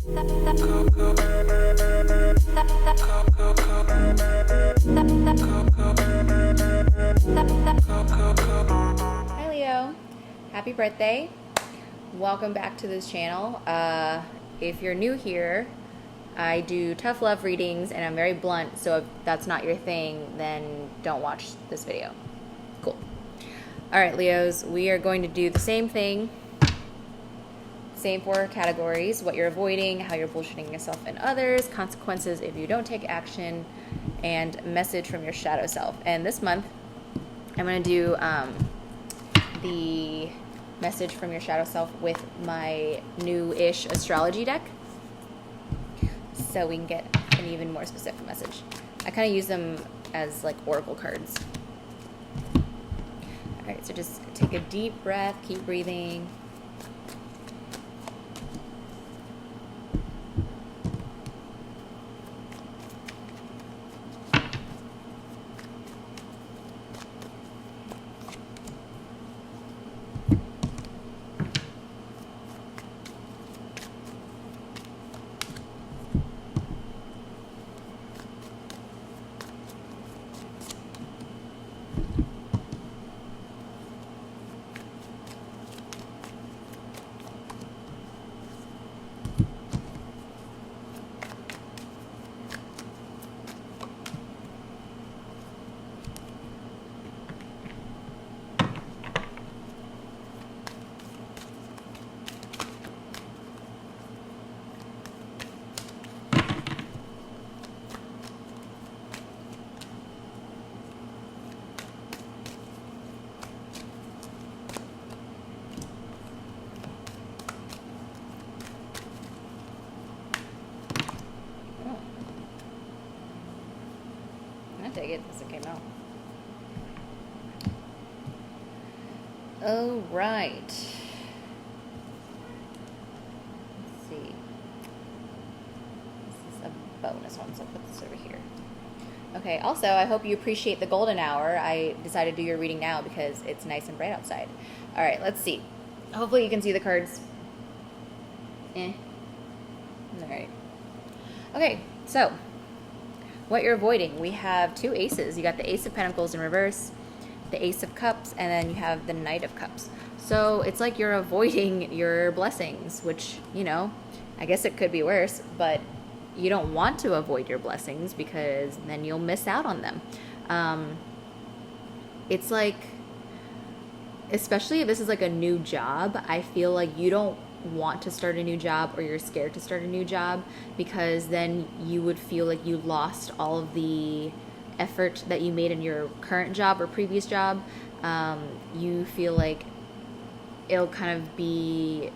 Hi Leo, happy birthday. Welcome back to this channel. If you're new here, I do tough love readings and I'm very blunt, so if that's not your thing, then don't watch this video. Cool. Alright Leos, we are going to do the same thing. Same four categories: what you're avoiding, how you're bullshitting yourself and others, consequences if you don't take action, and message from your shadow self. And this month, I'm going to do the message from your shadow self with my new-ish astrology deck, so we can get an even more specific message. I kind of use them as like oracle cards. Alright, so just take a deep breath, keep breathing. Take it as it came out. Oh, right. Let's see. This is a bonus one, so I'll put this over here. Okay, also, I hope you appreciate the golden hour. I decided to do your reading now because it's nice and bright outside. All right, let's see. Hopefully you can see the cards. All right. Okay, so what you're avoiding. We have two aces. You got the Ace of Pentacles in reverse, the Ace of Cups, and then you have the Knight of Cups. So it's like you're avoiding your blessings, which, you know, I guess it could be worse, but you don't want to avoid your blessings because then you'll miss out on them. It's like, especially if this is like a new job, I feel like you don't want to start a new job, or you're scared to start a new job, because then you would feel like you lost all of the effort that you made in your current job or previous job. You feel like it'll kind of be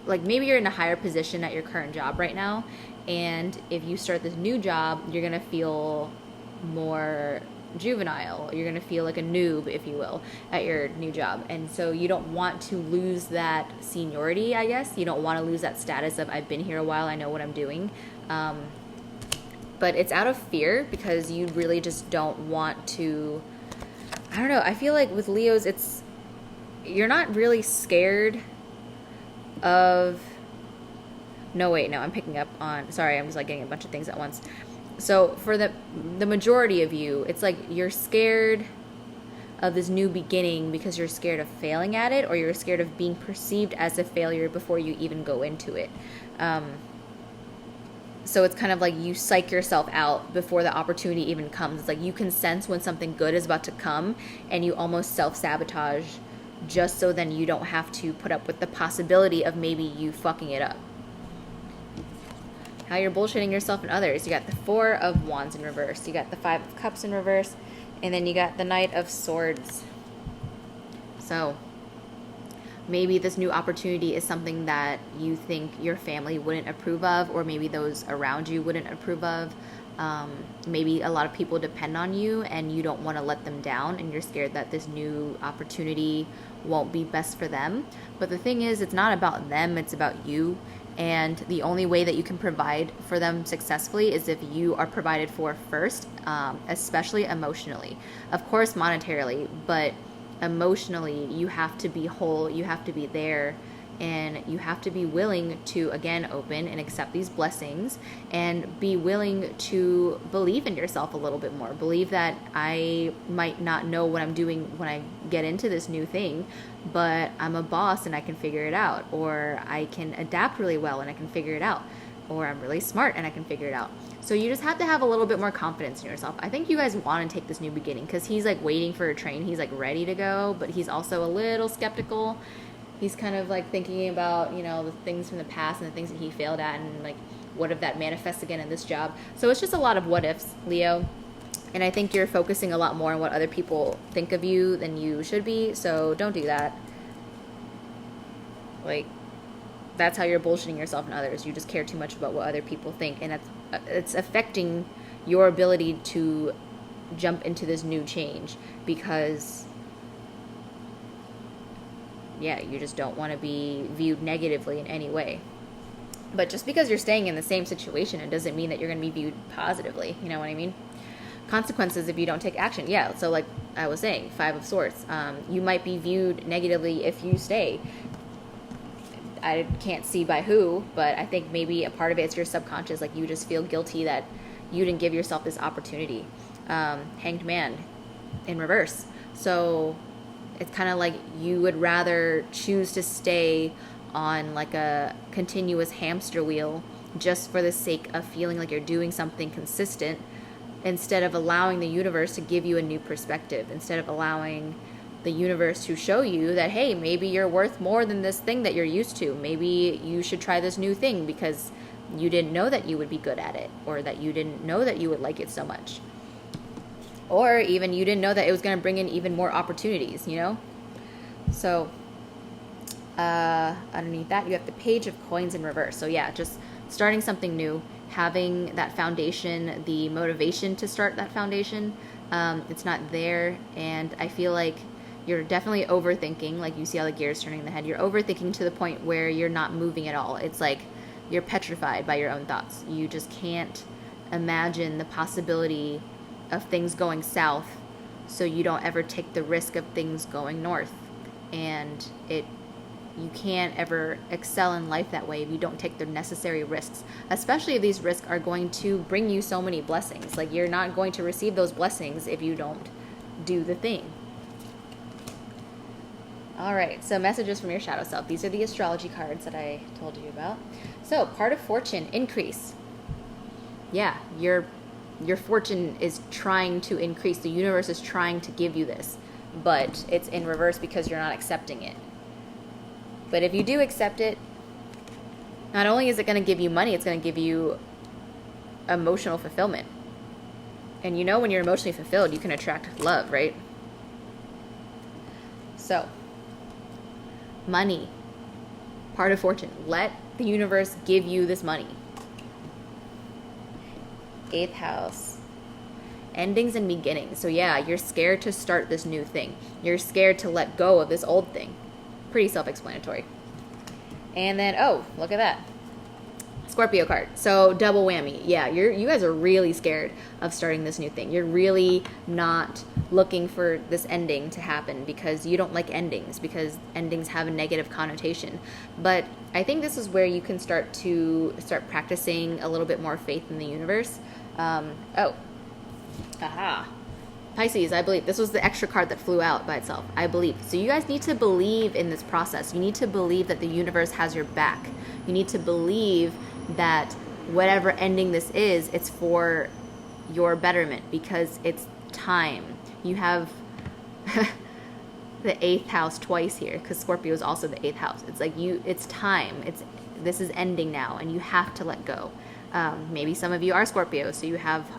like maybe you're in a higher position at your current job right now, and if you start this new job, you're gonna feel more juvenile. You're going to feel like a noob, if you will, at your new job. And so you don't want to lose that seniority, I guess. You don't want to lose that status of I've been here a while, I know what I'm doing. But it's out of fear because you really just don't want to, I don't know, I feel like with Leos, you're not really scared of, no, I'm picking up on, sorry, I'm just like getting a bunch of things at once. So for the majority of you, it's like you're scared of this new beginning because you're scared of failing at it, or you're scared of being perceived as a failure before you even go into it. So it's kind of like you psych yourself out before the opportunity even comes. It's like you can sense when something good is about to come, and you almost self-sabotage just so then you don't have to put up with the possibility of maybe you fucking it up. How you're bullshitting yourself and others. You got the Four of Wands in reverse. You got the Five of Cups in reverse. And then you got the Knight of Swords. So maybe this new opportunity is something that you think your family wouldn't approve of, or maybe those around you wouldn't approve of. Maybe a lot of people depend on you and you don't want to let them down, and you're scared that this new opportunity won't be best for them. But the thing is, it's not about them, it's about you. And the only way that you can provide for them successfully is if you are provided for first, especially emotionally. Of course, monetarily, but emotionally, you have to be whole, you have to be there, And you have to be willing to, again, open and accept these blessings, and be willing to believe in yourself a little bit more. Believe that I might not know what I'm doing when I get into this new thing, but I'm a boss and I can figure it out. Or I can adapt really well and I can figure it out. Or I'm really smart and I can figure it out. So you just have to have a little bit more confidence in yourself. I think you guys want to take this new beginning, because he's like waiting for a train. He's like ready to go, but he's also a little skeptical. He's kind of like thinking about, you know, the things from the past and the things that he failed at, and like, what if that manifests again in this job? So it's just a lot of what ifs, Leo. And I think you're focusing a lot more on what other people think of you than you should be. So don't do that. Like, that's how you're bullshitting yourself and others. You just care too much about what other people think, and it's affecting your ability to jump into this new change, because yeah, you just don't want to be viewed negatively in any way. But just because you're staying in the same situation, it doesn't mean that you're going to be viewed positively. You know what I mean? Consequences if you don't take action. Yeah, so like I was saying, 5 of Swords. You might be viewed negatively if you stay. I can't see by who, but I think maybe a part of it's your subconscious. Like, you just feel guilty that you didn't give yourself this opportunity. Hanged Man in reverse. So it's kind of like you would rather choose to stay on like a continuous hamster wheel just for the sake of feeling like you're doing something consistent, instead of allowing the universe to give you a new perspective, instead of allowing the universe to show you that, hey, maybe you're worth more than this thing that you're used to. Maybe you should try this new thing because you didn't know that you would be good at it, or that you didn't know that you would like it so much. Or even you didn't know that it was going to bring in even more opportunities, you know? So underneath that, you have the Page of Coins in reverse. So yeah, just starting something new, having that foundation, the motivation to start that foundation. It's not there, and I feel like you're definitely overthinking. Like, you see how the gears turning in the head. You're overthinking to the point where you're not moving at all. It's like you're petrified by your own thoughts. You just can't imagine the possibility of things going south, so you don't ever take the risk of things going north. And you can't ever excel in life that way if you don't take the necessary risks, especially if these risks are going to bring you so many blessings. Like, you're not going to receive those blessings if you don't do the thing. All right, so messages from your shadow self. These are the astrology cards that I told you about. So, part of fortune, increase. Yeah, your fortune is trying to increase. The universe is trying to give you this, but it's in reverse because you're not accepting it. But if you do accept it, not only is it going to give you money, it's going to give you emotional fulfillment. And you know, when you're emotionally fulfilled, you can attract love, right? So, money, part of fortune. Let the universe give you this money. 8th house, endings and beginnings. So yeah, you're scared to start this new thing. You're scared to let go of this old thing. Pretty self-explanatory. And then, oh, look at that. Scorpio card. So double whammy. Yeah, you guys are really scared of starting this new thing. You're really not looking for this ending to happen because you don't like endings, because endings have a negative connotation. But I think this is where you can start practicing a little bit more faith in the universe. Pisces, I believe. This was the extra card that flew out by itself. I believe. So you guys need to believe in this process. You need to believe that the universe has your back. You need to believe that whatever ending this is, it's for your betterment, because it's time. You have the 8th house twice here, because Scorpio is also the 8th house. It's like it's time. This is ending now, and you have to let go. Maybe some of you are Scorpio, so you have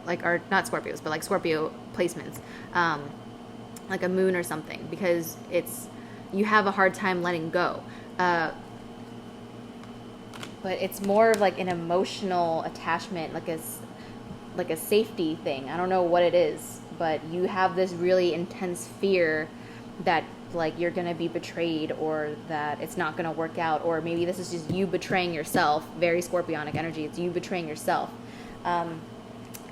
are not Scorpios, but like Scorpio placements, like a moon or something, because you have a hard time letting go. But it's more of like an emotional attachment, like a safety thing. I don't know what it is, but you have this really intense fear that like you're gonna be betrayed, or that it's not gonna work out, or maybe this is just you betraying yourself. Very Scorpionic energy. It's you betraying yourself.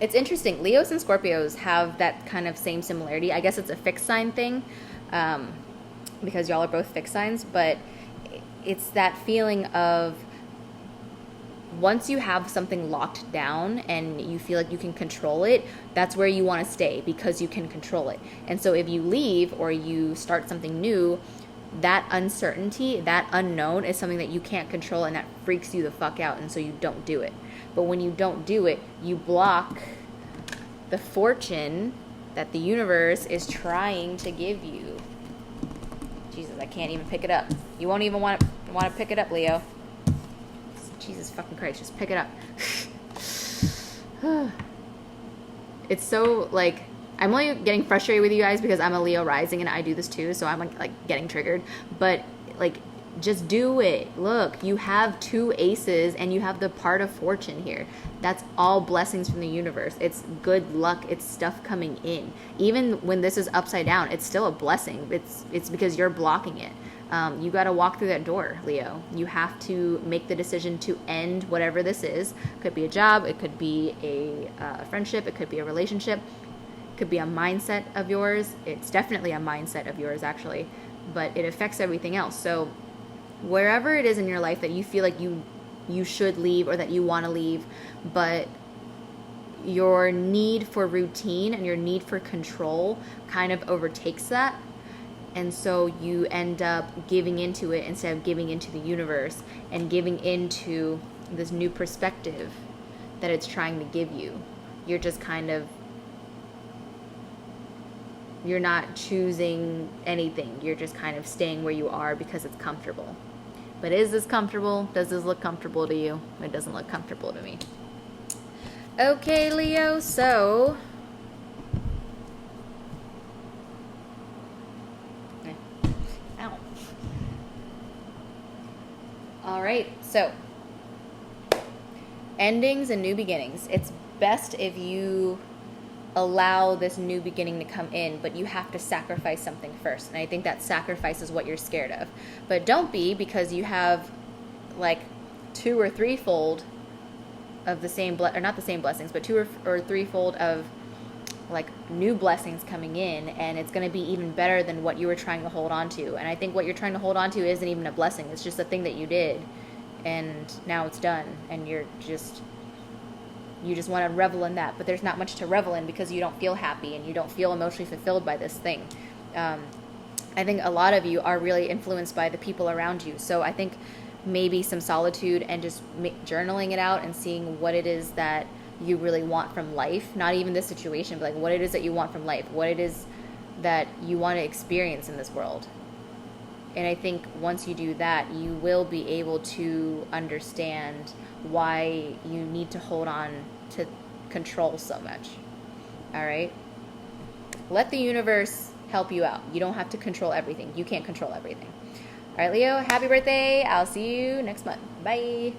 It's interesting. Leos and Scorpios have that kind of same similarity. I guess it's a fixed sign thing, because y'all are both fixed signs, but it's that feeling of once you have something locked down and you feel like you can control it, that's where you want to stay because you can control it. And so if you leave or you start something new, that uncertainty, that unknown is something that you can't control, and that freaks you the fuck out, and so you don't do it. But when you don't do it, you block the fortune that the universe is trying to give you. Jesus, I can't even pick it up. You won't even want to pick it up, Leo. Jesus fucking Christ, just pick it up. It's so, like, I'm only getting frustrated with you guys because I'm a Leo rising and I do this too, so I'm like getting triggered. But like, just do it. Look, you have 2 aces and you have the part of fortune here. That's all blessings from the universe. It's good luck. It's stuff coming in. Even when this is upside down, it's still a blessing. It's because you're blocking it. You got to walk through that door, Leo. You have to make the decision to end whatever this is. It could be a job. It could be a friendship. It could be a relationship. It could be a mindset of yours. It's definitely a mindset of yours, actually. But it affects everything else. So wherever it is in your life that you feel like you should leave or that you want to leave, but your need for routine and your need for control kind of overtakes that. And so you end up giving into it instead of giving into the universe and giving into this new perspective that it's trying to give you. You're just kind of, you're not choosing anything. You're just kind of staying where you are because it's comfortable. But is this comfortable? Does this look comfortable to you? It doesn't look comfortable to me. Okay, Leo, so ow. All right, so endings and new beginnings. It's best if you allow this new beginning to come in, but you have to sacrifice something first. And I think that sacrifice is what you're scared of. But don't be, because you have like 2 or 3-fold of the same, or not the same blessings, but 2 or 3-fold of like new blessings coming in, and it's going to be even better than what you were trying to hold on to. And I think what you're trying to hold on to isn't even a blessing. It's just a thing that you did, and now it's done, and you just want to revel in that. But there's not much to revel in because you don't feel happy and you don't feel emotionally fulfilled by this thing. I think a lot of you are really influenced by the people around you. So I think maybe some solitude and just journaling it out and seeing what it is that you really want from life. Not even this situation, but like what it is that you want from life. What it is that you want to experience in this world. And I think once you do that, you will be able to understand why you need to hold on to control so much. All right? Let the universe help you out. You don't have to control everything. You can't control everything. All right, Leo, happy birthday. I'll see you next month. Bye.